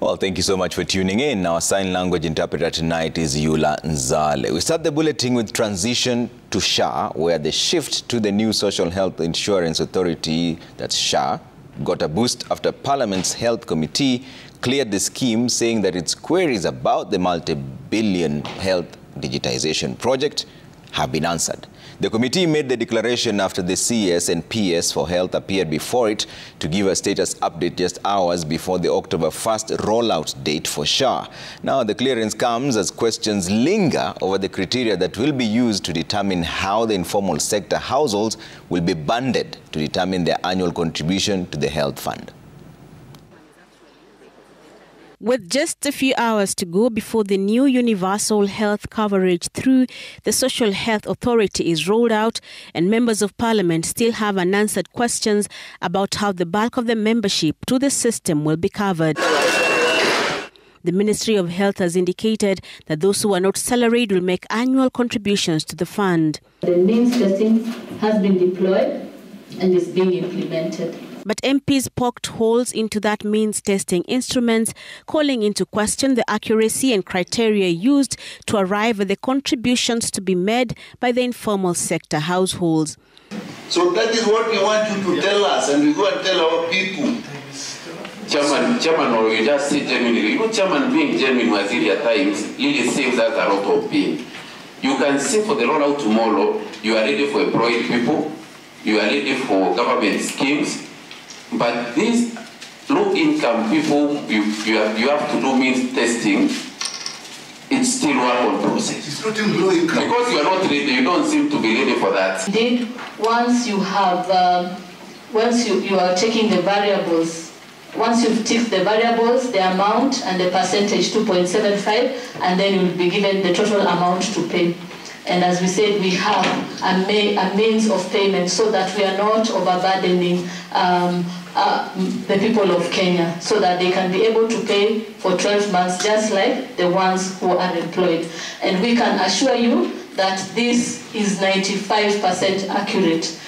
Well, thank you so much for tuning in. Our sign language interpreter tonight is Yula Nzale. We start the bulletin with transition to SHA, where the shift to the new Social Health Insurance Authority, that's SHA, got a boost after Parliament's Health Committee cleared the scheme, saying that its queries about the multi-billion health digitization project have been answered. The committee made the declaration after the CS and PS for Health appeared before it to give a status update just hours before the October 1st rollout date for SHA. Now, the clearance comes as questions linger over the criteria that will be used to determine how the informal sector households will be banded to determine their annual contribution to the health fund. With just a few hours to go before the new universal health coverage through the Social Health Authority is rolled out, and members of Parliament still have unanswered questions about how the bulk of the membership to the system will be covered. The Ministry of Health has indicated that those who are not salaried will make annual contributions to the fund. The means testing has been deployed and is being implemented. But MPs poked holes into that means testing instruments, calling into question the accuracy and criteria used to arrive at the contributions to be made by the informal sector households. So that is what we want you to tell us, and we go and tell our people. Chairman, or you just say genuinely. You know, Chairman being genuine Waziri at times really saves us a lot of pain. You can say for the rollout tomorrow, you are ready for employed people, you are ready for government schemes. But these low-income people, you have to do means testing. It's still work on process. It's not in low income. Because you are not ready, you don't seem to be ready for that. Indeed, once you have, once you are taking the variables, once you've ticked the variables, the amount and the percentage 2.75, and then you will be given the total amount to pay. And as we said, we have a means of payment so that we are not overburdening the people of Kenya, so that they can be able to pay for 12 months just like the ones who are employed. And we can assure you that this is 95% accurate.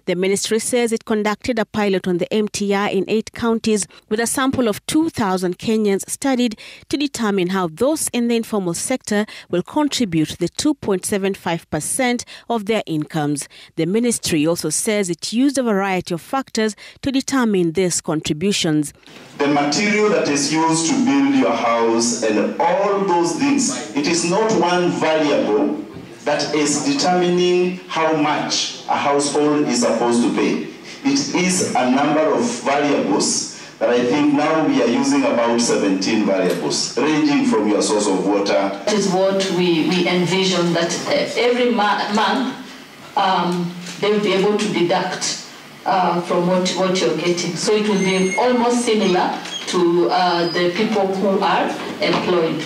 The ministry says it conducted a pilot on the MTR in 8 counties with a sample of 2,000 Kenyans studied to determine how those in the informal sector will contribute the 2.75% of their incomes. The ministry also says it used a variety of factors to determine these contributions. The material that is used to build your house and all those things, it is not one variable that is determining how much a household is supposed to pay. It is a number of variables that I think now we are using about 17 variables, ranging from your source of water. That is what we envision, that every month they will be able to deduct from what you're getting. So it will be almost similar to the people who are employed.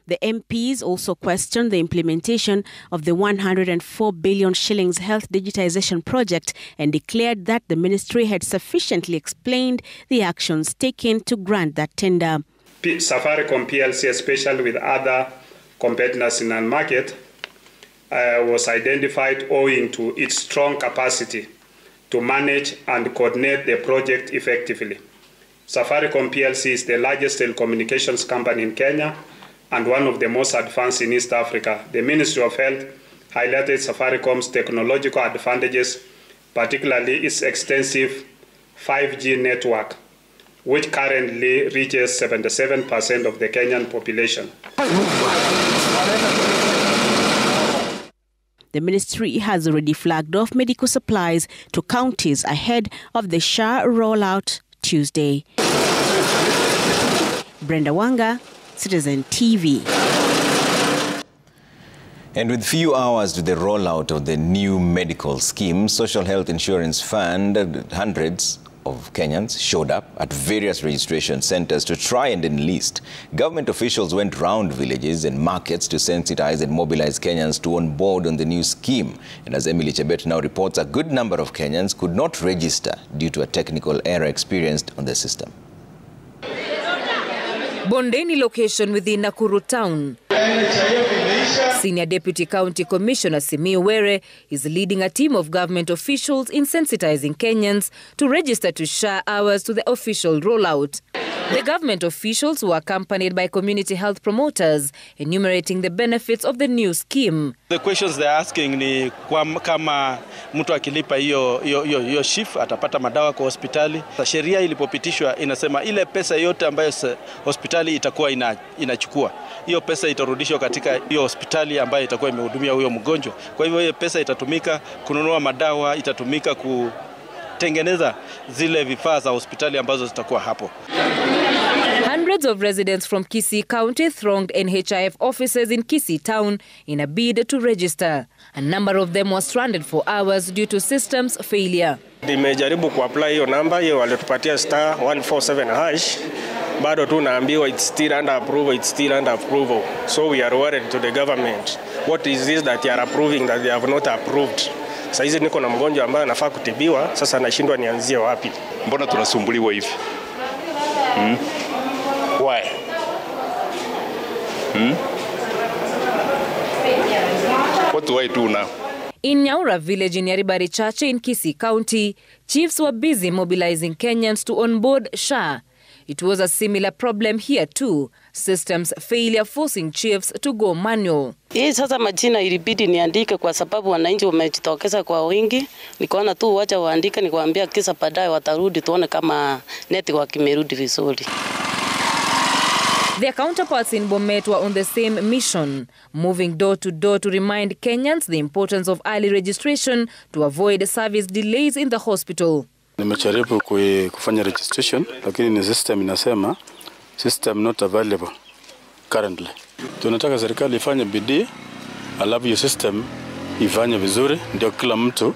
The MPs also questioned the implementation of the 104 billion shillings health digitization project and declared that the ministry had sufficiently explained the actions taken to grant that tender. Safaricom PLC, especially with other competitors in the market, was identified owing to its strong capacity to manage and coordinate the project effectively. Safaricom PLC is the largest telecommunications company in Kenya and one of the most advanced in East Africa. The Ministry of Health highlighted Safaricom's technological advantages, particularly its extensive 5G network, which currently reaches 77% of the Kenyan population. The ministry has already flagged off medical supplies to counties ahead of the SHA rollout Tuesday. Brenda Wanga, Citizen TV. And with few hours to the rollout of the new medical scheme, Social Health Insurance Fund, hundreds of Kenyans showed up at various registration centers to try and enlist. Government officials went round villages and markets to sensitize and mobilize Kenyans to on board on the new scheme. And as Emily Chebet now reports, a good number of Kenyans could not register due to a technical error experienced on the system. Bondeni location within Nakuru town. Senior Deputy County Commissioner Simiyu Were is leading a team of government officials in sensitizing Kenyans to register to SHA hours to the official rollout. The government officials were accompanied by community health promoters enumerating the benefits of the new scheme. The questions they're asking ni kama mtu akilipa hiyo shift atapata madawa kwa hospitali. Sheria ilipopitishwa inasema ile pesa yote ambayo hospitali itakuwa inachukua, hiyo pesa itarudishwa katika hiyo hospitali ambayo itakuwa imehudumia huyo mgonjwa. Kwa hivyo hiyo pesa itatumika kununua madawa, itatumika kutengeneza zile vifaa za hospitali ambazo zitakuwa hapo. Hundreds of residents from Kisii County thronged NHIF offices in Kisii town in a bid to register. A number of them were stranded for hours due to systems failure. Nimejaribu kuapply hiyo namba, hiyo walitupatia *147#. Bado tu naambiwa it's still under approval, So we are worried to the government. What is this that you are approving that they have not approved? Sasa hizi niko na mgonjwa ambaye anafaa kutibiwa, sasa nashindwa nianzie wapi. Mbona tunasumbuliwa hivi? Why? What do I do now? In Nyaura village in Yaribari Chache in Kisii County, chiefs were busy mobilizing Kenyans to onboard SHA. It was a similar problem here too, systems failure forcing chiefs to go manual. Hii sasa majina ilibidi niandike kwa sababu wananchi wamejitokeza kwa wingi. Nikaona tu wacha waandike, nikwambia kisa baadaye watarudi tuone kama network imerudi vizuri. Their counterparts in Bomet were on the same mission, moving door to door to remind Kenyans the importance of early registration to avoid service delays in the hospital. Nimejaribu kufanya registration, lakini ni system inasema system not available currently. Tunataka serikali ifanye bidii, alafu hiyo system ifanye vizuri, ndio kila mtu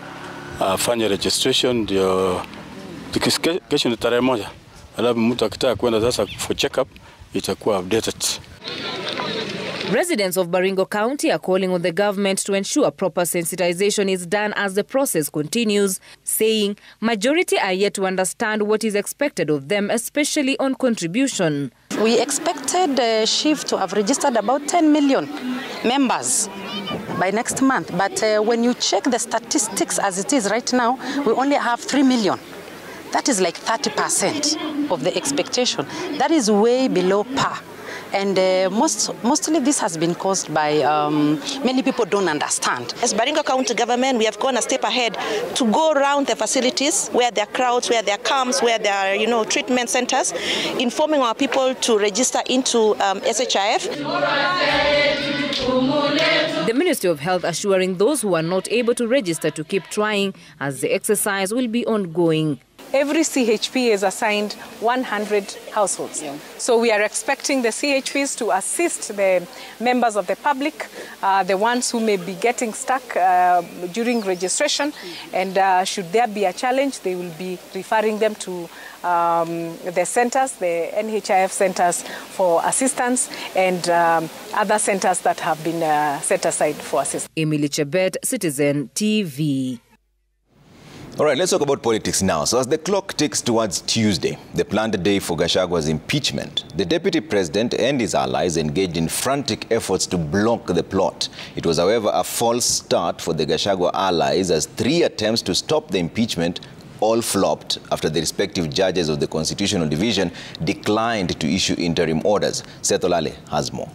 afanye registration, ndio kesho ni tarehe 1. Alafu mtu akitaka kwenda sasa for check up itakuwa updated. Residents of Baringo County are calling on the government to ensure proper sensitization is done as the process continues, saying majority are yet to understand what is expected of them, especially on contribution. We expected the SHIF to have registered about 10 million members by next month, but when you check the statistics as it is right now, we only have 3 million. That is like 30% of the expectation. That is way below par. And mostly this has been caused by many people don't understand. As Baringo County government, we have gone a step ahead to go around the facilities where there are crowds, where there are camps, where there are treatment centers, informing our people to register into SHIF. The Ministry of Health assuring those who are not able to register to keep trying, as the exercise will be ongoing. Every CHP is assigned 100 households. Yeah. So we are expecting the CHPs to assist the members of the public, the ones who may be getting stuck during registration. And should there be a challenge, they will be referring them to the centers, the NHIF centers for assistance, and other centers that have been set aside for assistance. Emily Chebet, Citizen TV. All right, let's talk about politics now. So as the clock ticks towards Tuesday, the planned day for Gachagwa's impeachment, the deputy president and his allies engaged in frantic efforts to block the plot. It was, however, a false start for the Gachagua allies, as 3 attempts to stop the impeachment all flopped after the respective judges of the Constitutional Division declined to issue interim orders. Seth Olale has more.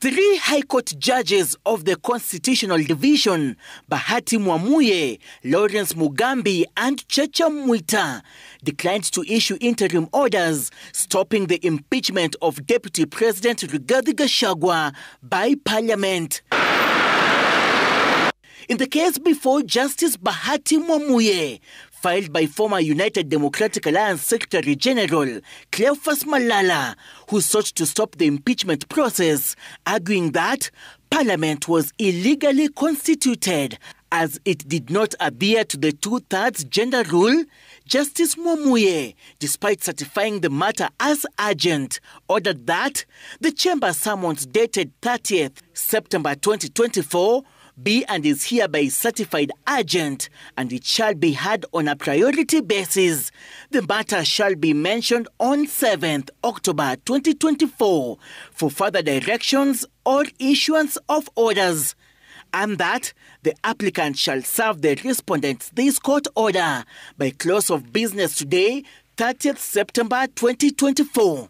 3 High Court judges of the Constitutional Division, Bahati Mwamuye, Lawrence Mugambi and Checha Mwita, declined to issue interim orders stopping the impeachment of Deputy President Rigathi Gachagua by Parliament. In the case before Justice Bahati Mwamuye, filed by former United Democratic Alliance Secretary General Cleophas Malala, who sought to stop the impeachment process, arguing that Parliament was illegally constituted as it did not adhere to the 2/3 gender rule, Justice Mwamuye, despite certifying the matter as urgent, ordered that the chamber summons dated 30th September 2024 be and is hereby certified urgent, and it shall be heard on a priority basis. The matter shall be mentioned on 7th October 2024 for further directions or issuance of orders, and that the applicant shall serve the respondents this court order by close of business today, 30th September 2024.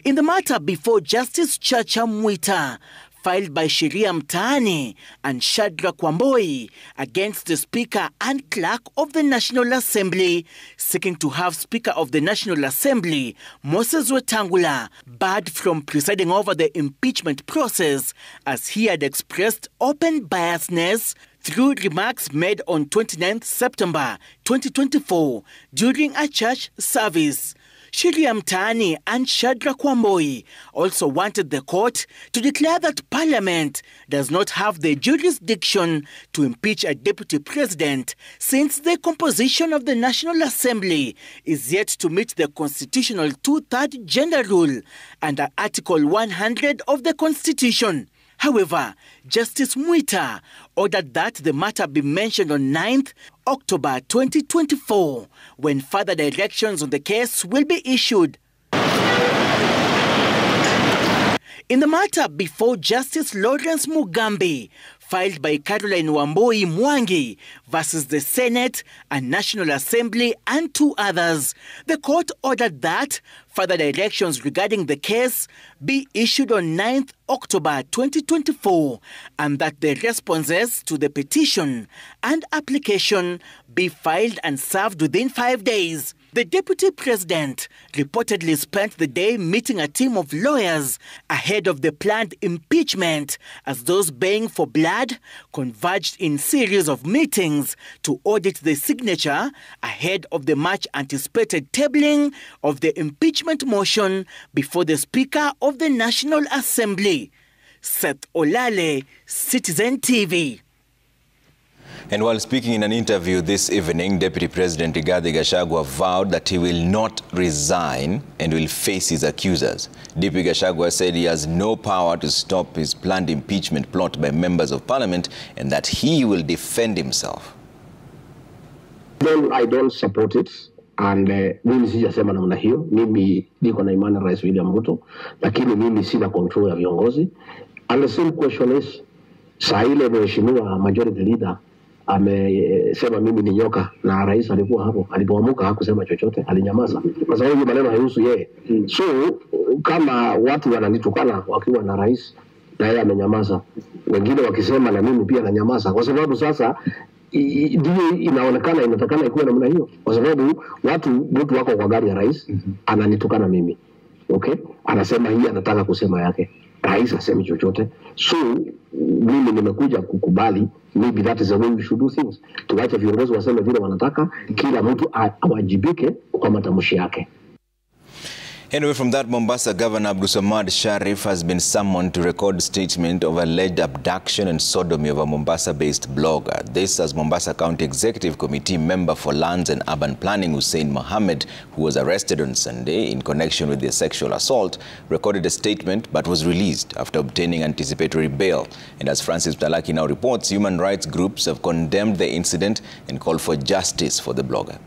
In the matter before Justice Chacha Mwita, filed by Sheria Mtaani and Shadrack Wamboi against the Speaker and Clerk of the National Assembly, seeking to have Speaker of the National Assembly, Moses Wetangula, barred from presiding over the impeachment process as he had expressed open biasness through remarks made on 29th September 2024 during a church service. Sheria Mtaani and Shadrack Wamboi also wanted the court to declare that Parliament does not have the jurisdiction to impeach a deputy president since the composition of the National Assembly is yet to meet the constitutional 2/3 gender rule under Article 100 of the Constitution. However, Justice Mwita ordered that the matter be mentioned on 9th October 2024, when further directions on the case will be issued. In the matter before Justice Lawrence Mugambi, filed by Caroline Wamboi Mwangi versus the Senate and National Assembly and 2 others, the court ordered that further directions regarding the case be issued on 9th October 2024 and that the responses to the petition and application be filed and served within 5 days. The deputy president reportedly spent the day meeting a team of lawyers ahead of the planned impeachment as those baying for blood converged in series of meetings to audit the signature ahead of the much anticipated tabling of the impeachment motion before the Speaker of the National Assembly. Seth Olale, Citizen TV. And while speaking in an interview this evening, Deputy President Rigathi Gachagua vowed that he will not resign and will face his accusers. DP Gachagua said he has no power to stop his planned impeachment plot by members of parliament and that he will defend himself. Then I don't support it, and mimi sijasema namna hiyo. Mimi niko na imani Rais William Ruto, lakini mimi sina control ya viongozi. And the same question is, saa ile mheshimiwa majority leader amesema mimi ni nyoka na rais alikuwa hapo, alipoamuka hakusema chochote, alinyamaza kwa sababu maneno haihusu yeye. So kama watu wananitukana wakiwa na rais na yeye amenyamaza, wengine wakisema na mimi pia nanyamaza, kwa sababu sasa ndio inaonekana inatakana ikuwe namna hiyo, kwa sababu mtu wako kwa gari ya rais ananitukana mimi, okay, anasema hii anataka kusema yake, rais asemi chochote. So mimi nimekuja kukubali, maybe that is the way we should do things. Tuache viongozi waseme vile wanataka, kila mtu awajibike kwa matamshi yake. Anyway, from that, Mombasa Governor Abdulsamad Sharif has been summoned to record statement of alleged abduction and sodomy of a Mombasa-based blogger. This as Mombasa County Executive Committee member for Lands and Urban Planning Hussein Mohammed, who was arrested on Sunday in connection with the sexual assault, recorded a statement but was released after obtaining anticipatory bail. And as Francis Mtalaki now reports, human rights groups have condemned the incident and called for justice for the blogger.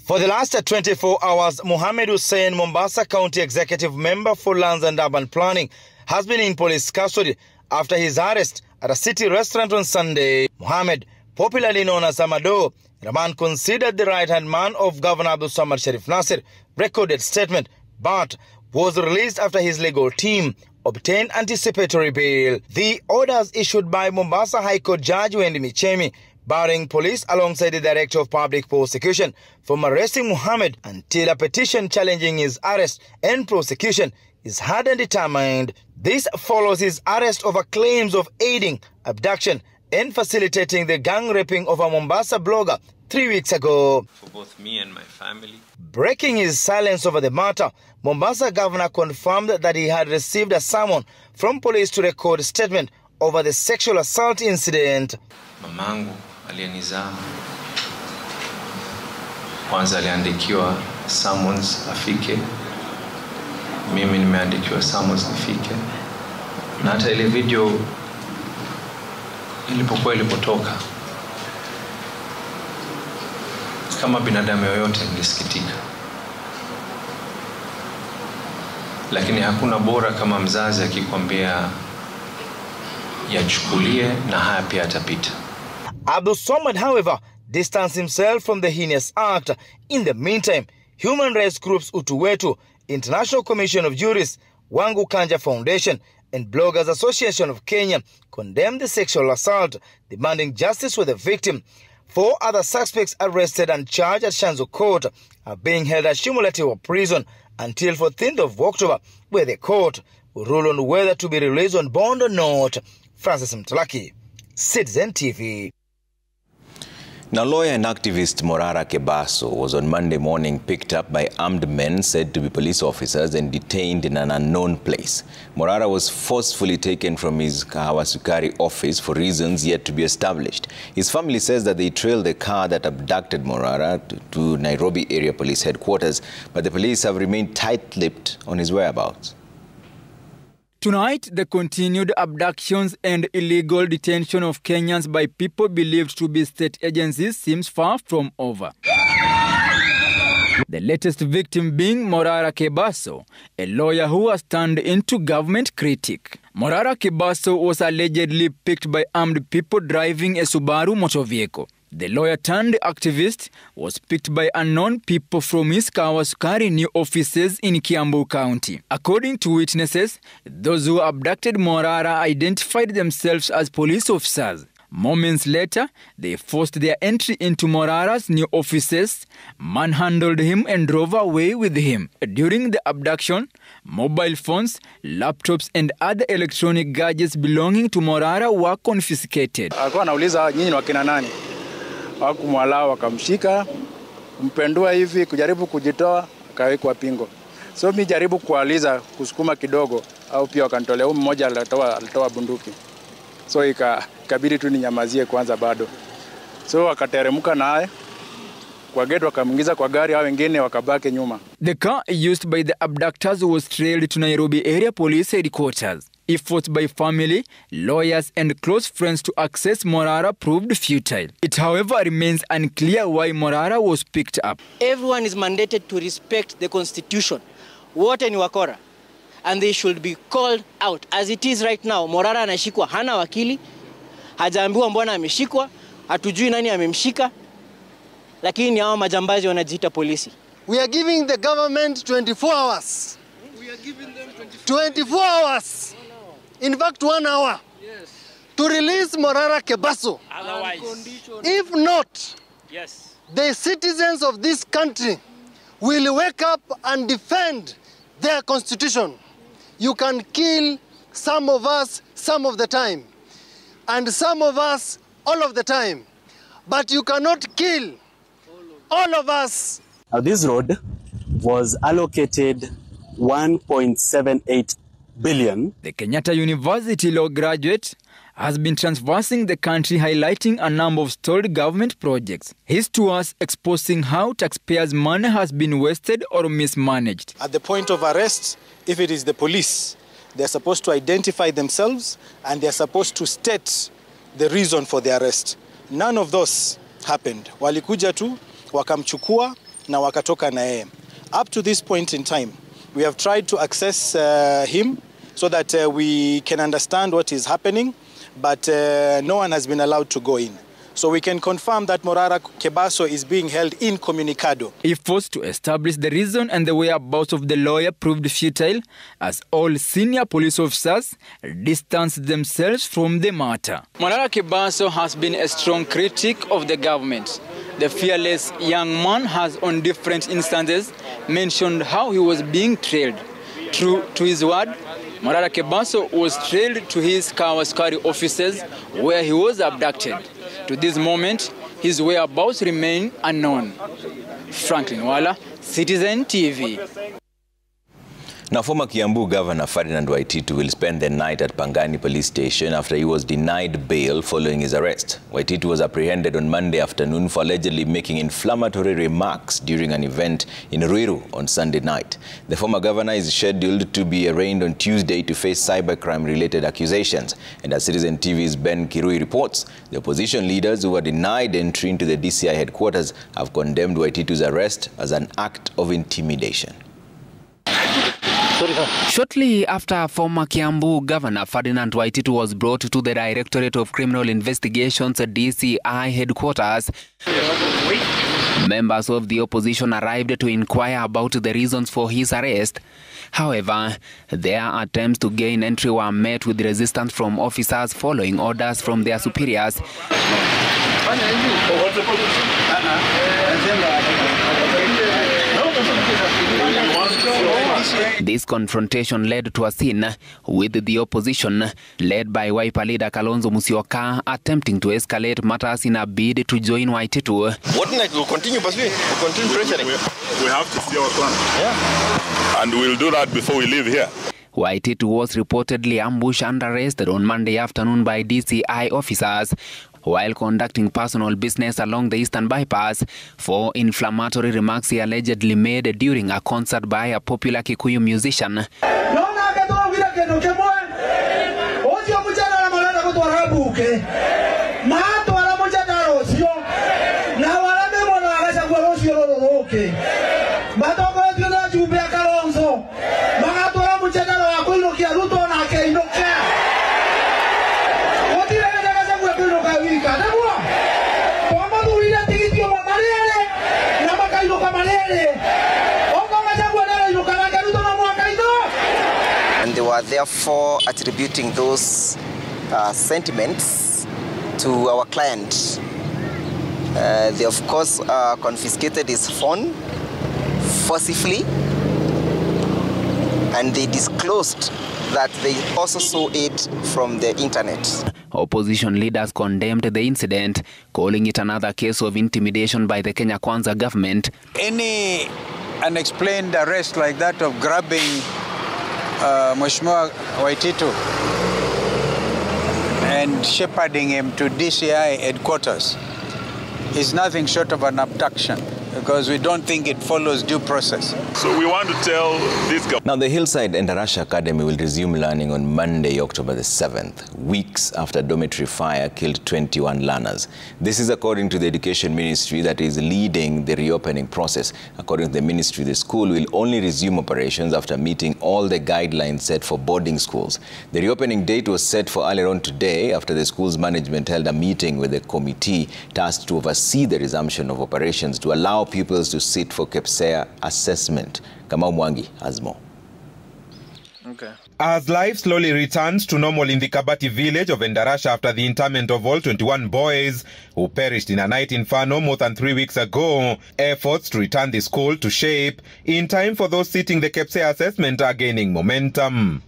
For the last 24 hours, Mohammed Hussein, Mombasa County Executive Member for Lands and Urban Planning, has been in police custody after his arrest at a city restaurant on Sunday. Mohammed, popularly known as Amado, the man considered the right-hand man of Governor Abdulsamad Sharif Nassir, recorded statement, but was released after his legal team obtained anticipatory bail. The orders issued by Mombasa High Court Judge Wendy Michemi, barring police alongside the Director of Public Prosecution from arresting Mohammed until a petition challenging his arrest and prosecution is heard and determined. This follows his arrest over claims of aiding, abduction and facilitating the gang raping of a Mombasa blogger 3 weeks ago. For both me and my family. Breaking his silence over the matter, Mombasa Governor confirmed that he had received a summons from police to record a statement over the sexual assault incident. Mamangu aliyenizaa kwanza aliandikiwa summons afike, mimi nimeandikiwa summons nifike, na hata ile video ilipotoka, kama binadamu yoyote nilisikitika, lakini hakuna bora kama mzazi akikwambia yachukulie na haya pia atapita. Abdul Somad, however, distanced himself from the heinous act. In the meantime, human rights groups Utu Wetu, International Commission of Jurists, Wangu Kanja Foundation, and Bloggers Association of Kenya condemned the sexual assault, demanding justice for the victim. 4 other suspects arrested and charged at Shanzu Court are being held at Shimulatiwa Prison until 14th of October, where the court will rule on whether to be released on bond or not. Francis Mtalaki, Citizen TV. Now, lawyer and activist Morara Kebaso was on Monday morning picked up by armed men said to be police officers and detained in an unknown place. Morara was forcefully taken from his Kawasukari office for reasons yet to be established. His family says that they trailed the car that abducted Morara to Nairobi area police headquarters, but the police have remained tight-lipped on his whereabouts. Tonight, the continued abductions and illegal detention of Kenyans by people believed to be state agencies seems far from over. The latest victim being Morara Kebaso, a lawyer who has turned into government critic. Morara Kebaso was allegedly picked by armed people driving a Subaru motor vehicle. The lawyer turned activist was picked by unknown people from his Kawasukari new offices in Kiambu County. According to witnesses, those who abducted Morara identified themselves as police officers. Moments later, they forced their entry into Morara's new offices, manhandled him and drove away with him. During the abduction, mobile phones, laptops and other electronic gadgets belonging to Morara were confiscated. Hakumwalao wakamshika, mpendua hivi kujaribu kujitoa akawekwa pingo. So mimi jaribu kualiza kusukuma kidogo au pia wakanitolea mmoja alitoa bunduki. So ikabidi tu ninyamazie kwanza bado. So wakateremka naye kwa gate wakamuingiza kwa gari hao wengine wakabaki nyuma. The car used by the abductors was trailed to Nairobi area police headquarters. Efforts by family, lawyers and close friends to access Morara proved futile. It, however, remains unclear why Morara was picked up. Everyone is mandated to respect the constitution. Wote ni wakora. And they should be called out. As it is right now, Morara anashikwa hana wakili, hajaambiwa mbona ameshikwa, hatujui nani amemshika, lakini hao majambazi wanajiita polisi. We are giving the government 24 hours. We are giving them 24 hours. In fact, 1 hour. Yes. To release Morara Kebaso. Otherwise, if not, yes, the citizens of this country will wake up and defend their constitution. You can kill some of us some of the time, and some of us all of the time, but you cannot kill all of us. Now, this road was allocated 1.78 billion. The Kenyatta University law graduate has been transversing the country, highlighting a number of stalled government projects. His tours exposing how taxpayers' money has been wasted or mismanaged. At the point of arrest, if it is the police, they're supposed to identify themselves and they're supposed to state the reason for the arrest. None of those happened. Walikuja tu, wakamchukua na wakatoka na yeye. Up to this point in time, we have tried to access him so that we can understand what is happening, but no one has been allowed to go in. So we can confirm that Morara Kebaso is being held incommunicado. Efforts to establish the reason and the whereabouts of the lawyer proved futile, as all senior police officers distanced themselves from the matter. Morara Kebaso has been a strong critic of the government. The fearless young man has on different instances mentioned how he was being trailed. True to his word, Morara Kebaso was trailed to his Kawasukari offices where he was abducted. To this moment, his whereabouts remain unknown. Franklin Wala, Citizen TV. Now, former Kiambu Governor Ferdinand Waititu will spend the night at Pangani Police Station after he was denied bail following his arrest. Waititu was apprehended on Monday afternoon for allegedly making inflammatory remarks during an event in Ruiru on Sunday night. The former governor is scheduled to be arraigned on Tuesday to face cybercrime-related accusations. And as Citizen TV's Ben Kirui reports, the opposition leaders who were denied entry into the DCI headquarters have condemned Waititu's arrest as an act of intimidation. Shortly after former Kiambu Governor Ferdinand Waititu was brought to the Directorate of Criminal Investigations DCI headquarters, members of the opposition arrived to inquire about the reasons for his arrest. However, their attempts to gain entry were met with resistance from officers following orders from their superiors. This confrontation led to a scene with the opposition, led by Wiper leader Kalonzo Musyoka, attempting to escalate matters in a bid to join Waititu. What next? We'll continue pursuing. We'll continue pressuring. We have to see our plan. Yeah. And we'll do that before we leave here. Waititu was reportedly ambushed and arrested on Monday afternoon by DCI officers while conducting personal business along the Eastern Bypass for inflammatory remarks he allegedly made during a concert by a popular Kikuyu musician. And they were therefore attributing those sentiments to our client. They of course confiscated his phone forcibly, and they disclosed that they also saw it from the internet. Opposition leaders condemned the incident, calling it another case of intimidation by the Kenya Kwanza government. Any unexplained arrest like that of grabbing Mheshimiwa Waititu and shepherding him to DCI headquarters is nothing short of an abduction, because we don't think it follows due process. So we want to tell this government. Now, the Hillside Endarasha Academy will resume learning on Monday, October the 7th, weeks after dormitory fire killed 21 learners. This is according to the Education Ministry that is leading the reopening process. According to the ministry, the school will only resume operations after meeting all the guidelines set for boarding schools. The reopening date was set for earlier on today after the school's management held a meeting with the committee tasked to oversee the resumption of operations to allow pupils to sit for KPSEA assessment. Kamau Mwangi has more. Okay. As life slowly returns to normal in the Kabati village of Endarasha after the interment of all 21 boys who perished in a night inferno more than 3 weeks ago, efforts to return the school to shape in time for those sitting the KPSEA assessment are gaining momentum.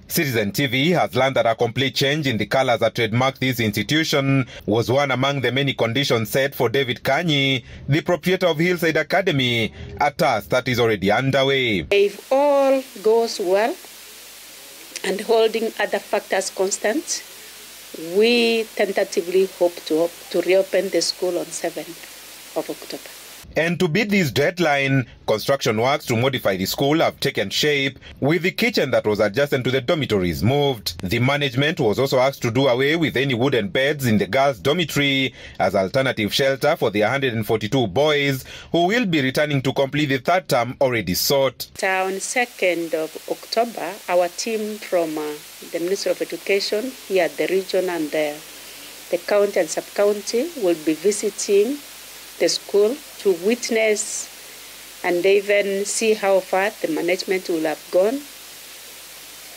Citizen TV has learned that a complete change in the colors that trademarked this institution was one among the many conditions set for David Kanyi, the proprietor of Hillside Academy, a task that is already underway. If all goes well and holding other factors constant, we tentatively hope to reopen the school on 7th of October. And to beat this deadline, construction works to modify the school have taken shape, with the kitchen that was adjacent to the dormitories moved. The management was also asked to do away with any wooden beds in the girls' dormitory as alternative shelter for the 142 boys who will be returning to complete the third term already sought. On 2nd of October, our team from the Ministry of Education here at the region and the county and sub-county will be visiting the school to witness and even see how far the management will have gone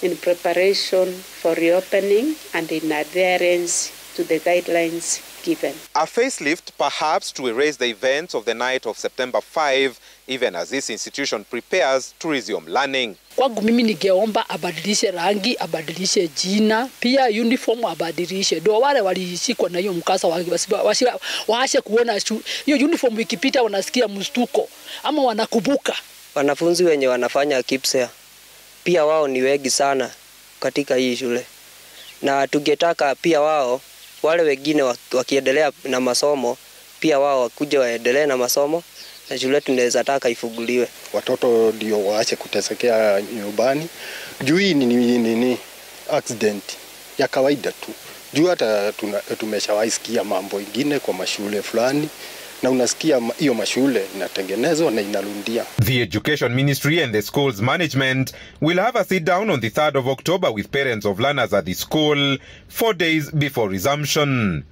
in preparation for reopening and in adherence to the guidelines given. A facelift perhaps to erase the events of the night of September 5, even as this institution prepares to resume learning. Kwangu mimi ningeomba abadilishe rangi, abadilishe jina, pia uniform abadilishe. Ndio wale walishikwa na hiyo mkasa waashe kuona hiyo uniform ikipita wanasikia mshtuko ama wanakubuka. Wanafunzi wenye wanafanya KPSEA pia wao ni wengi sana katika hii shule. Na tungetaka pia wao wale wengine wakiendelea na masomo pia wao wakuje waendelee na masomo na shule tunaweza taka ifunguliwe. Watoto ndio waache kutesekea nyumbani. Juu hii ni accident ya kawaida tu. Juu hata tumeshawahi sikia mambo ingine kwa mashule fulani na unasikia hiyo mashule inatengenezwa na inarundia. The Education Ministry and the school's management will have a sit down on the 3rd of October with parents of learners at the school 4 days before resumption.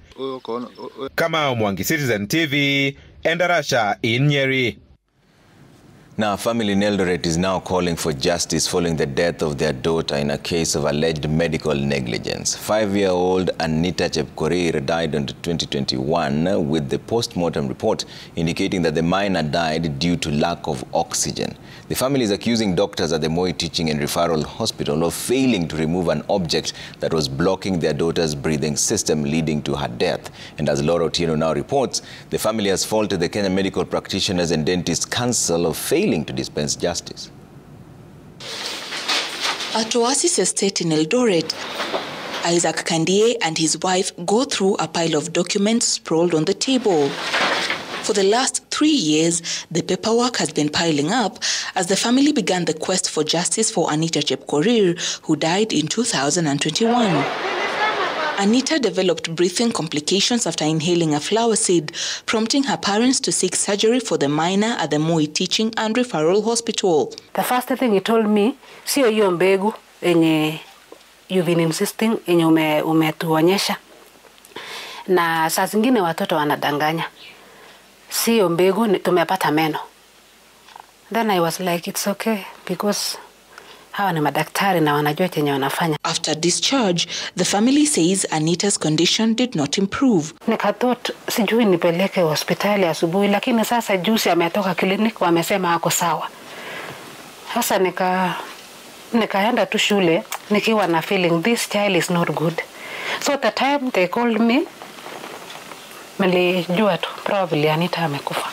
Kama Mwangi, Citizen TV, Endarasha in Nyeri. Now, a family in Eldoret is now calling for justice following the death of their daughter in a case of alleged medical negligence. 5-year-old Anita Chepkorir died in 2021 with the post-mortem report indicating that the minor died due to lack of oxygen. The family is accusing doctors at the Moi Teaching and Referral Hospital of failing to remove an object that was blocking their daughter's breathing system, leading to her death. And as Laura Otieno now reports, the family has faulted the Kenya Medical Practitioners and Dentists Council of failing to dispense justice. At Oasis Estate in Eldoret, Isaac Kandie and his wife go through a pile of documents sprawled on the table. For the last 3 years, the paperwork has been piling up as the family began the quest for justice for Anita Chepkorir, who died in 2021. Anita developed breathing complications after inhaling a flower seed, prompting her parents to seek surgery for the minor at the Moi Teaching and Referral Hospital. The first thing he told me, sio hiyo mbegu yenye you've been insisting yenye umetuonyesha. Na saa zingine watoto wanadanganya. Sio mbegu tumepata meno. Then I was like, it's okay because hawa ni madaktari na wanajua chenye wanafanya. After discharge, the family says Anita's condition did not improve. Nikathought sijui nipeleke hospitali asubuhi, lakini sasa juzi ametoka clinic wamesema ako sawa. Sasa nikaenda tu shule nikiwa na feeling this child is not good. So the time they called me, nilijua tu probably Anita amekufa.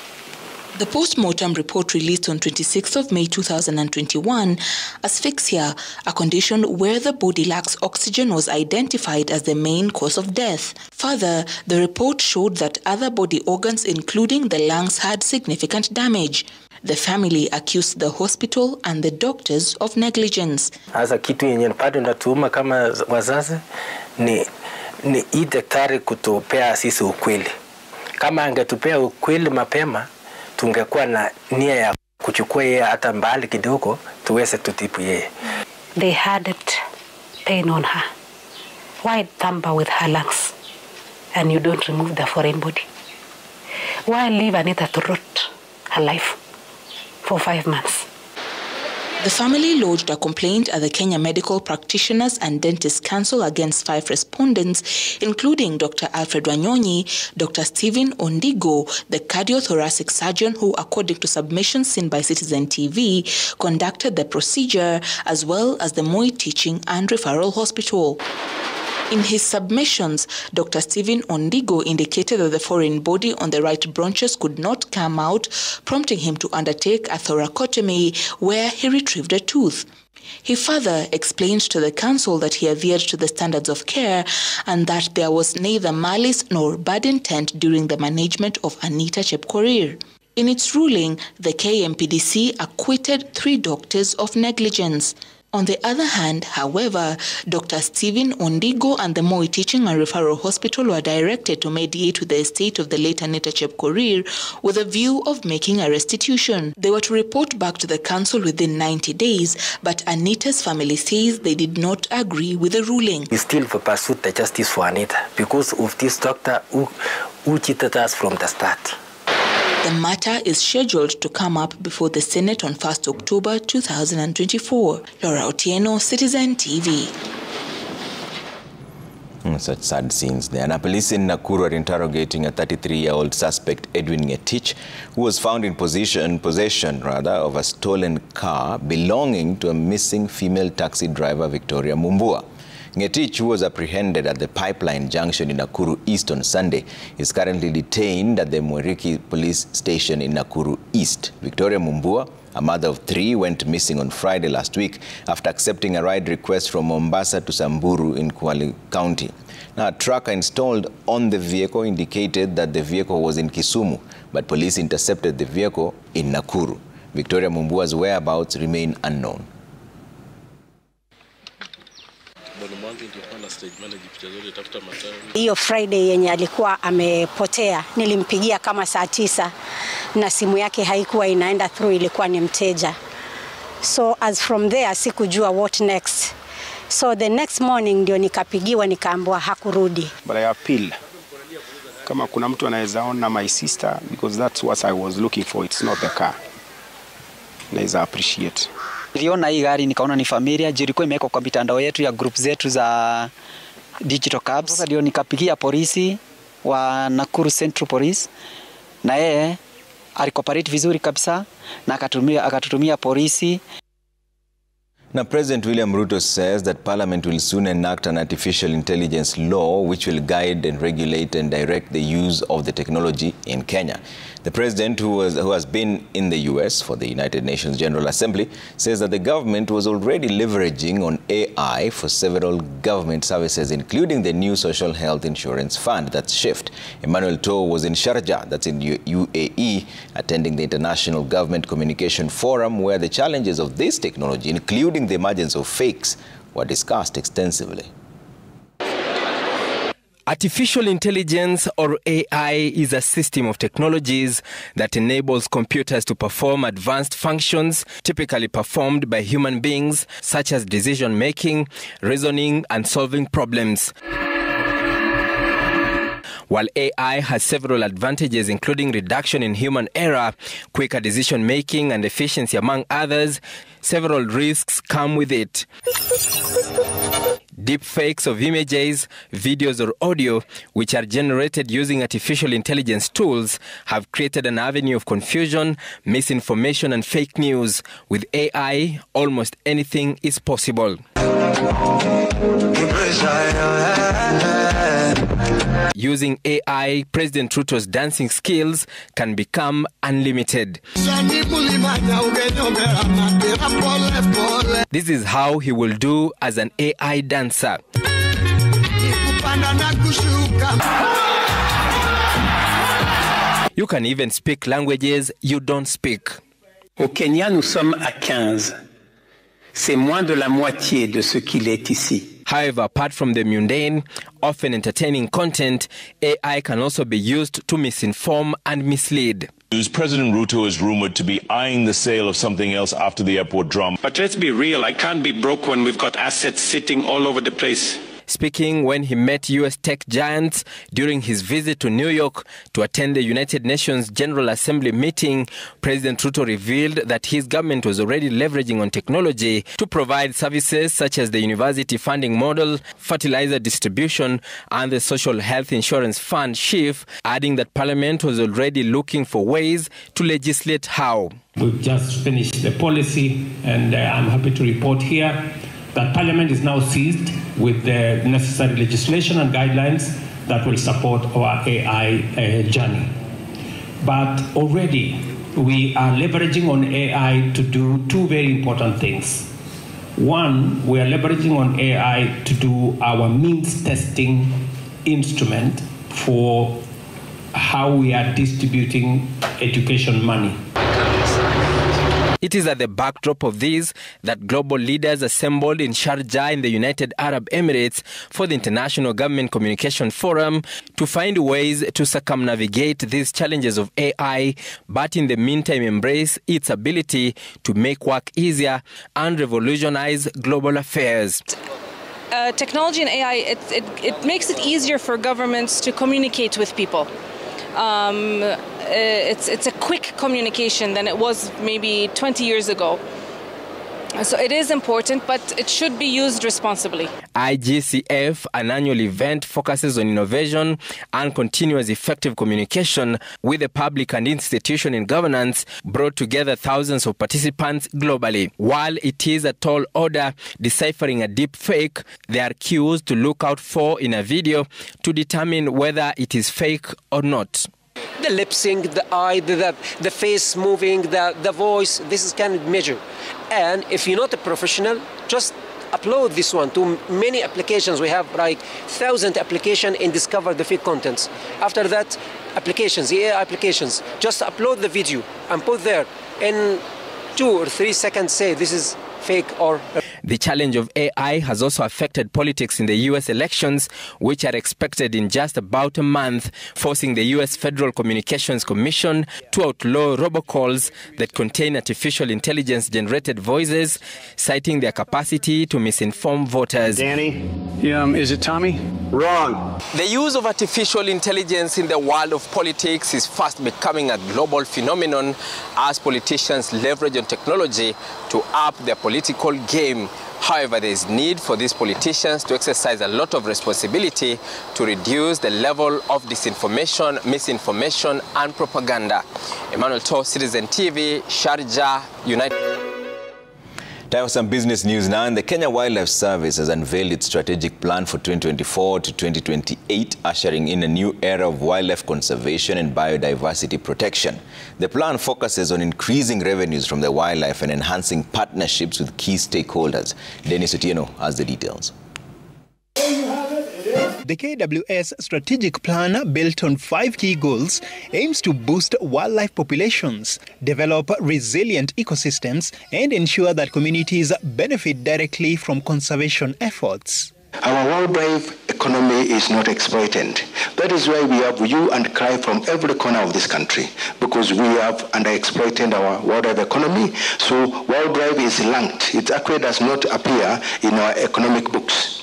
The post-mortem report released on 26th of May 2021, asphyxia, a condition where the body lacks oxygen, was identified as the main cause of death. Further, the report showed that other body organs, including the lungs, had significant damage. The family accused the hospital and the doctors of negligence. Asa kitu yenye bado natuuma kama wazazi ni hii daktari kutupea sisi ukweli. Kama angetupea ukweli mapema, tungekuwa na nia ya kuchukua yeye hata mbali kidogo tuweze tutibu yeye. They had pain on her. Why tamper with her lungs and you don't remove the foreign body? Why leave Anita to rot her life for 5 months? The family lodged a complaint at the Kenya Medical Practitioners and Dentists Council against 5 respondents, including Dr. Alfred Wanyonyi, Dr. Stephen Ondigo, the cardiothoracic surgeon who, according to submissions seen by Citizen TV, conducted the procedure, as well as the Moi Teaching and Referral Hospital. In his submissions, Dr. Stephen Ondigo indicated that the foreign body on the right bronchus could not come out, prompting him to undertake a thoracotomy where he retrieved a tooth. He further explained to the council that he adhered to the standards of care and that there was neither malice nor bad intent during the management of Anita Chepkorir. In its ruling, the KMPDC acquitted 3 doctors of negligence. On the other hand, however, Dr. Stephen Ondigo and the Moi Teaching and Referral Hospital were directed to mediate with the estate of the late Anita Chepkorir with a view of making a restitution. They were to report back to the council within 90 days, but Anita's family says they did not agree with the ruling. We still pursue the justice for Anita because of this doctor who cheated us from the start. The matter is scheduled to come up before the Senate on 1st October 2024. Laura Otieno, Citizen TV. Such sad scenes there. Now, police in Nakuru are interrogating a 33-year-old suspect, Edwin Ngetich, who was found in possession of a stolen car belonging to a missing female taxi driver, Victoria Mumbua. Ngetich, who was apprehended at the Pipeline Junction in Nakuru East on Sunday, is currently detained at the Mweriki Police Station in Nakuru East. Victoria Mumbua, a mother of 3, went missing on Friday last week after accepting a ride request from Mombasa to Samburu in Kwale County. Now, a tracker installed on the vehicle indicated that the vehicle was in Kisumu, but police intercepted the vehicle in Nakuru. Victoria Mumbua's whereabouts remain unknown. Hiyo Friday yenye alikuwa amepotea nilimpigia kama saa 9 na simu yake haikuwa inaenda through, ilikuwa ni mteja. So as from there sikujua what next. So the next morning ndio nikapigiwa nikaambiwa hakurudi. But I appeal kama kuna mtu anaweza ona my sister, because that's what I was looking for, it's not the car. Naweza appreciate. Niliona hii gari nikaona ni familia, ilikuwa imewekwa kwa mitandao yetu ya group zetu za digital cabs. Sasa ndio nikapigia polisi wa Nakuru Central Police, na yeye alicooperate vizuri kabisa na akatutumia polisi. Now, President William Ruto says that Parliament will soon enact an artificial intelligence law which will guide and regulate and direct the use of the technology in Kenya. The president, who has been in the US for the United Nations General Assembly, says that the government was already leveraging on AI for several government services, including the new Social Health Insurance Fund, that's SHIFT. Emmanuel To was in Sharjah, that's in UAE, attending the International Government Communication Forum, where the challenges of this technology, including the emergence of fakes, were discussed extensively. Artificial intelligence, or AI, is a system of technologies that enables computers to perform advanced functions typically performed by human beings, such as decision-making, reasoning, and solving problems. While AI has several advantages, including reduction in human error, quicker decision-making, and efficiency, among others, several risks come with it. Deep fakes of images, videos, or audio, which are generated using artificial intelligence tools, have created an avenue of confusion, misinformation, and fake news. With AI, almost anything is possible. Using AI, President Ruto's dancing skills can become unlimited. This is how he will do as an AI dancer. You can even speak languages you don't speak. Au Kenya, nous sommes à 15. C'est moins de la moitié de ce qu'il est ici. However, apart from the mundane, often entertaining content, AI can also be used to misinform and mislead. President Ruto is rumored to be eyeing the sale of something else after the airport drama. But let's be real, I can't be broke when we've got assets sitting all over the place. Speaking when he met U.S. tech giants during his visit to New York to attend the United Nations General Assembly meeting, President Ruto revealed that his government was already leveraging on technology to provide services such as the university funding model, fertilizer distribution, and the Social Health Insurance Fund, SHIFT, adding that Parliament was already looking for ways to legislate how. We've just finished the policy, and I'm happy to report here that Parliament is now seized with the necessary legislation and guidelines that will support our AI journey. But already we are leveraging on AI to do two very important things. One, we are leveraging on AI to do our means testing instrument for how we are distributing education money. It is at the backdrop of this that global leaders assembled in Sharjah in the United Arab Emirates for the International Government Communication Forum to find ways to circumnavigate these challenges of AI, but in the meantime embrace its ability to make work easier and revolutionize global affairs. Technology and AI, it makes it easier for governments to communicate with people. It's a quick communication than it was maybe 20 years ago. So it is important, but it should be used responsibly. IGCF, an annual event, focuses on innovation and continuous effective communication with the public and institution in governance, brought together thousands of participants globally. While it is a tall order deciphering a deep fake, there are cues to look out for in a video to determine whether it is fake or not. The lip sync, the eye, the face moving, the voice, this is kind of measure. And if you're not a professional, just upload this one to many applications. We have like 1,000 applications and discover the fake contents. After that, applications, AI applications, just upload the video and put there in 2 or 3 seconds, say this is fake or... The challenge of AI has also affected politics in the U.S. elections, which are expected in just about a month, forcing the U.S. Federal Communications Commission to outlaw robocalls that contain artificial intelligence-generated voices, citing their capacity to misinform voters. Danny? Is it Tommy? Wrong. The use of artificial intelligence in the world of politics is fast becoming a global phenomenon as politicians leverage on technology to up their political game. However, there is need for these politicians to exercise a lot of responsibility to reduce the level of disinformation, misinformation, and propaganda. Emmanuel To, Citizen TV, Sharjah, United. Time for some business news now. And the Kenya Wildlife Service has unveiled its strategic plan for 2024 to 2028, ushering in a new era of wildlife conservation and biodiversity protection. The plan focuses on increasing revenues from the wildlife and enhancing partnerships with key stakeholders. Dennis Otieno has the details. The KWS strategic plan, built on 5 key goals, aims to boost wildlife populations, develop resilient ecosystems, and ensure that communities benefit directly from conservation efforts. Our wildlife economy is not exploited. That is why we have hue and cry from every corner of this country, because we have underexploited our wildlife economy. So wildlife is lanked. It actually does not appear in our economic books.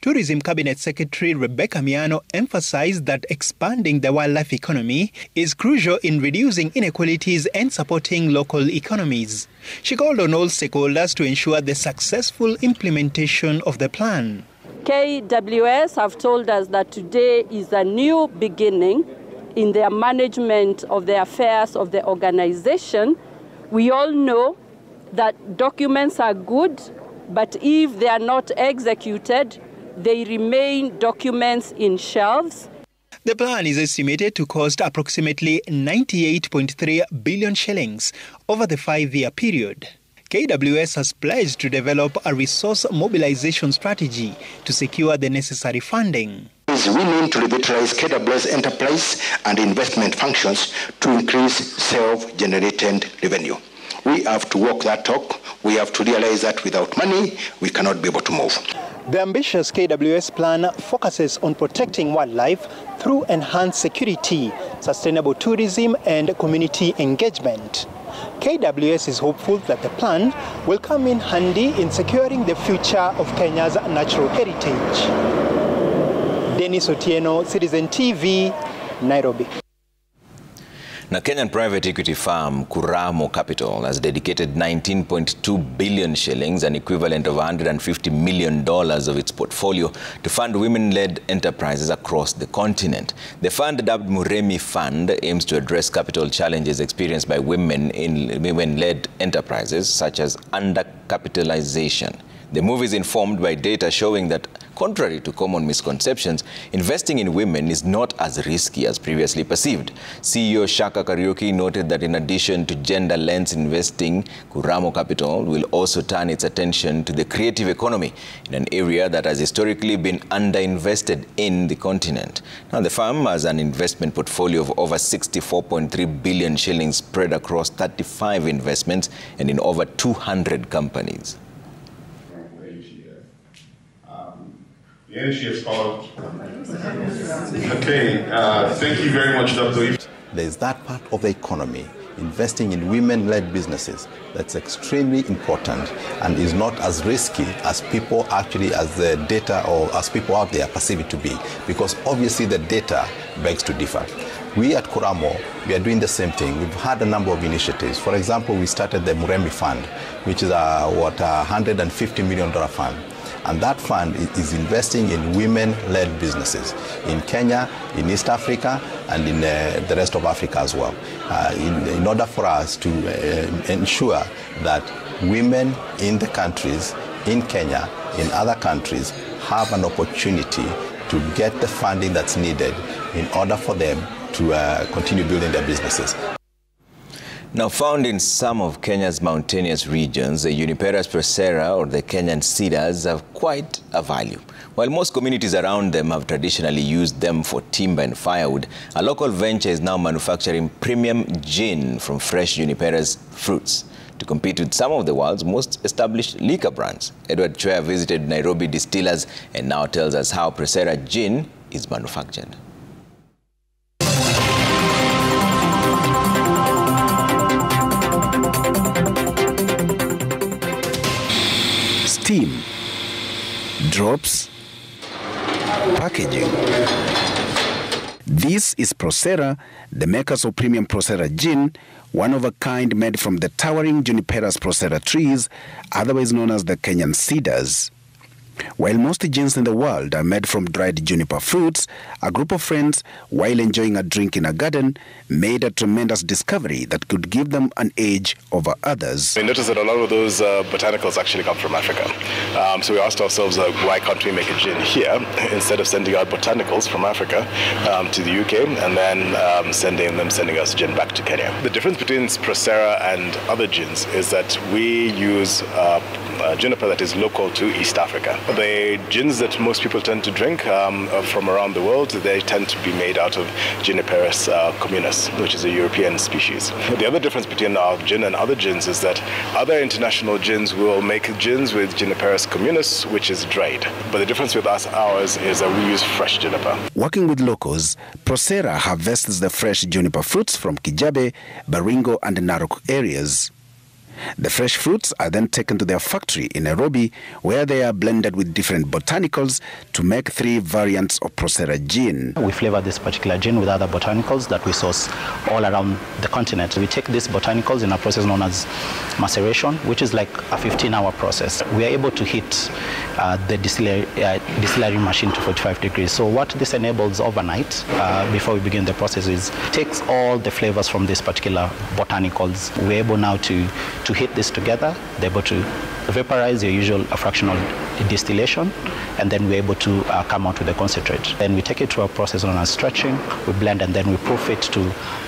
Tourism Cabinet Secretary Rebecca Miano emphasized that expanding the wildlife economy is crucial in reducing inequalities and supporting local economies. She called on all stakeholders to ensure the successful implementation of the plan. KWS have told us that today is a new beginning in their management of the affairs of the organization. We all know that documents are good, but if they are not executed, they remain documents in shelves. The plan is estimated to cost approximately 98.3 billion shillings over the 5-year period. KWS has pledged to develop a resource mobilization strategy to secure the necessary funding. We need to revitalize KWS enterprise and investment functions to increase self-generated revenue. We have to walk that talk. We have to realize that without money, we cannot be able to move. The ambitious KWS plan focuses on protecting wildlife through enhanced security, sustainable tourism, and community engagement. KWS is hopeful that the plan will come in handy in securing the future of Kenya's natural heritage. Dennis Otieno, Citizen TV, Nairobi. Now, Kenyan private equity firm Kuramo Capital has dedicated 19.2 billion shillings, an equivalent of $150 million of its portfolio, to fund women-led enterprises across the continent. The fund, dubbed Muremi Fund, aims to address capital challenges experienced by women in women-led enterprises, such as undercapitalization. The move is informed by data showing that, contrary to common misconceptions, investing in women is not as risky as previously perceived. CEO Shaka Kariuki noted that in addition to gender-lens investing, Kuramo Capital will also turn its attention to the creative economy, in an area that has historically been underinvested in the continent. Now, the firm has an investment portfolio of over 64.3 billion shillings spread across 35 investments and in over 200 companies. The initiatives followed. Okay, thank you very much, Dr. There's that part of the economy, investing in women-led businesses, that's extremely important and is not as risky as people actually, as the data or as people out there perceive it to be, because obviously the data begs to differ. We at Kuramo, we are doing the same thing. We've had a number of initiatives. For example, we started the Muremi Fund, which is a $150 million fund. And that fund is investing in women-led businesses in Kenya, in East Africa, and in the rest of Africa as well, in order for us to ensure that women in the countries, in Kenya, in other countries, have an opportunity to get the funding that's needed in order for them to continue building their businesses. Now, found in some of Kenya's mountainous regions, the Juniperus procera, or the Kenyan cedars, have quite a value. While most communities around them have traditionally used them for timber and firewood, a local venture is now manufacturing premium gin from fresh Juniperus fruits. to compete with some of the world's most established liquor brands. Edward Chwea visited Nairobi distillers and now tells us how Procera Gin is manufactured. Steam, drops, packaging. This is Procera, the makers of premium Procera Gin, one of a kind made from the towering Juniperus procera trees, otherwise known as the Kenyan cedars. While most gins in the world are made from dried juniper fruits, a group of friends, while enjoying a drink in a garden, made a tremendous discovery that could give them an edge over others. We noticed that a lot of those botanicals actually come from Africa. So we asked ourselves, why can't we make a gin here instead of sending out botanicals from Africa to the UK and then sending us gin back to Kenya? The difference between Procera and other gins is that we use juniper that is local to East Africa. The gins that most people tend to drink from around the world, they tend to be made out of Juniperus communis, which is a European species. The other difference between our gin and other gins is that other international gins will make gins with Juniperus communis, which is dried. But the difference with ours is that we use fresh juniper. Working with locals, Procera harvests the fresh juniper fruits from Kijabe, Baringo and Narok areas. The fresh fruits are then taken to their factory in Nairobi, where they are blended with different botanicals to make 3 variants of Procera Gin. We flavor this particular gin with other botanicals that we source all around the continent. We take these botanicals in a process known as maceration, which is like a 15-hour process. We are able to heat the distillery machine to 45 degrees. So what this enables overnight, before we begin the process, is takes all the flavors from these particular botanicals. We're able now to heat this together. They're able to vaporize your usual fractional distillation, and then we're able to come out with a concentrate. Then we take it to a process known as stretching, we blend, and then we proof it to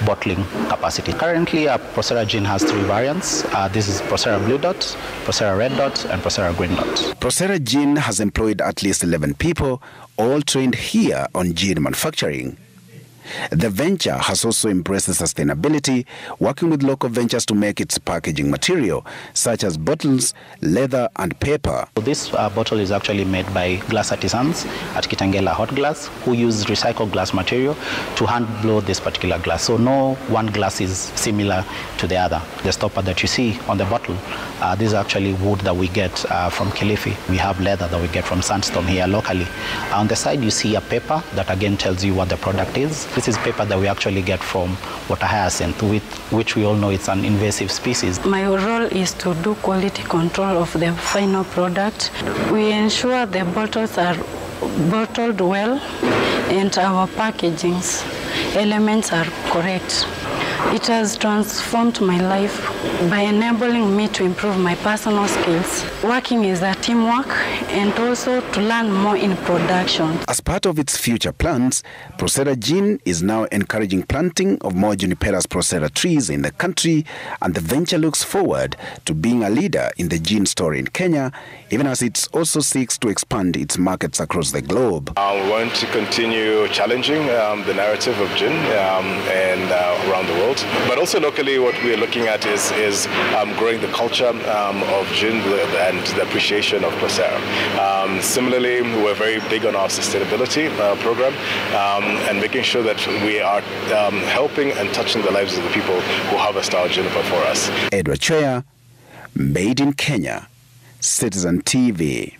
bottling capacity. Currently, Procera Gin has 3 variants. This is Procera Blue Dot, Procera Red Dot, and Procera Green Dot. Procera Gin has employed at least 11 people, all trained here on gin manufacturing. The venture has also embraced sustainability, working with local ventures to make its packaging material, such as bottles, leather, and paper. This bottle is actually made by glass artisans at Kitengela Hot Glass, who use recycled glass material to hand blow this particular glass. So no one glass is similar to the other. The stopper that you see on the bottle, this is actually wood that we get from Kilifi. We have leather that we get from Sandstorm here locally. On the side, you see a paper that again tells you what the product is. This is paper that we actually get from water hyacinth, which we all know it's an invasive species. My role is to do quality control of the final product. We ensure the bottles are bottled well and our packaging's elements are correct. It has transformed my life by enabling me to improve my personal skills. Working is a teamwork and also to learn more in production. As part of its future plans, Procera Gin is now encouraging planting of more Juniperus procera trees in the country, and the venture looks forward to being a leader in the gin story in Kenya, even as it also seeks to expand its markets across the globe. We want to continue challenging the narrative of gin around the world. But also locally, what we're looking at is growing the culture of gin and the appreciation of Procera. Similarly, we're very big on our sustainability program and making sure that we are helping and touching the lives of the people who harvest our juniper for us. Edward Chwea, Made in Kenya, Citizen TV.